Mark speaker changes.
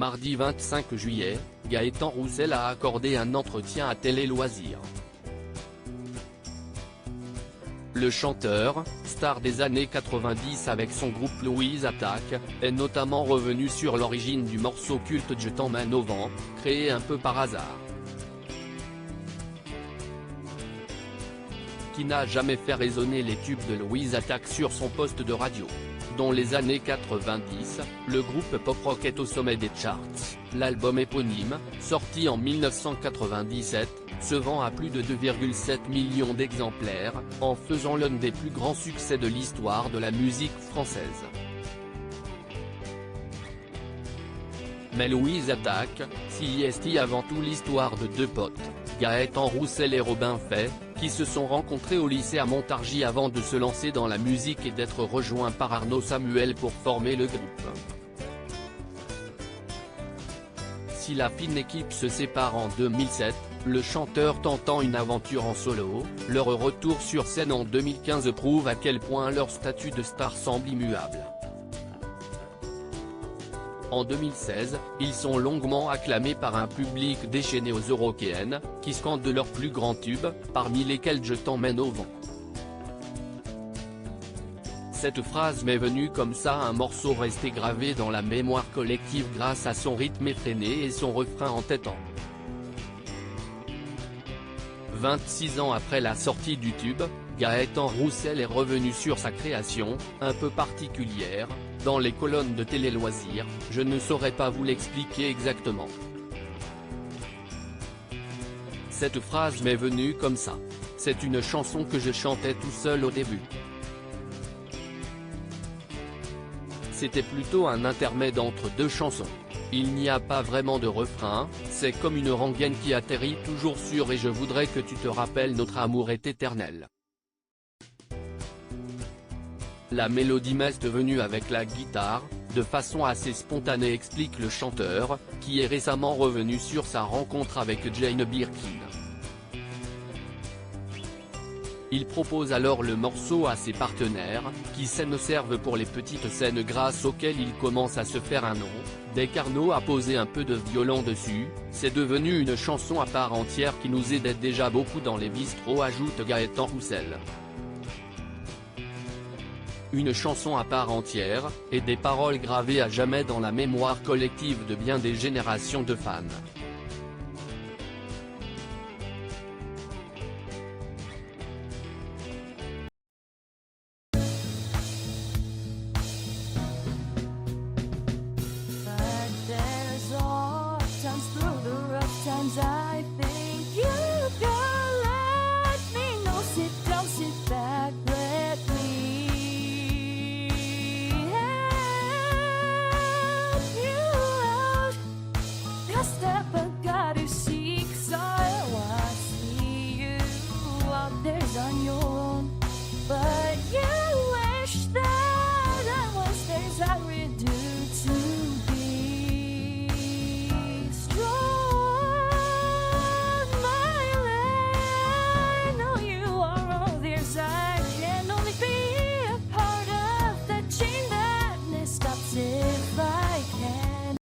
Speaker 1: Mardi 25 juillet, Gaëtan Roussel a accordé un entretien à Télé Loisirs. Le chanteur, star des années 90 avec son groupe Louise Attaque, est notamment revenu sur l'origine du morceau culte Je t'emmène au vent, créé un peu par hasard. Qui n'a jamais fait résonner les tubes de Louise Attaque sur son poste de radio. Dans les années 90, le groupe pop-rock est au sommet des charts. L'album éponyme, sorti en 1997, se vend à plus de 2,7 millions d'exemplaires, en faisant l'un des plus grands succès de l'histoire de la musique française. Mais Louise Attaque, si est avant tout l'histoire de deux potes, Gaëtan Roussel et Robin Fay, qui se sont rencontrés au lycée à Montargis avant de se lancer dans la musique et d'être rejoints par Arnaud Samuel pour former le groupe. Si la fine équipe se sépare en 2007, le chanteur tentant une aventure en solo, leur retour sur scène en 2015 prouve à quel point leur statut de star semble immuable. En 2016, ils sont longuement acclamés par un public déchaîné aux Eurokéennes, qui scandent leurs plus grands tubes, parmi lesquels Je t'emmène au vent. Cette phrase m'est venue comme ça, un morceau resté gravé dans la mémoire collective grâce à son rythme effréné et son refrain entêtant. 26 ans après la sortie du tube, Gaëtan Roussel est revenu sur sa création, un peu particulière, dans les colonnes de Télé Loisirs. Je ne saurais pas vous l'expliquer exactement. Cette phrase m'est venue comme ça. C'est une chanson que je chantais tout seul au début. C'était plutôt un intermède entre deux chansons. Il n'y a pas vraiment de refrain, c'est comme une rengaine qui atterrit toujours sur Et je voudrais que tu te rappelles notre amour est éternel. La mélodie m'est venue avec la guitare, de façon assez spontanée, explique le chanteur, qui est récemment revenu sur sa rencontre avec Jane Birkin. Il propose alors le morceau à ses partenaires, qui s'en servent pour les petites scènes grâce auxquelles il commence à se faire un nom. Dès qu'Arnaud a posé un peu de violon dessus, c'est devenu une chanson à part entière qui nous aidait déjà beaucoup dans les bistrots, ajoute Gaëtan Roussel. Une chanson à part entière, et des paroles gravées à jamais dans la mémoire collective de bien des générations de fans.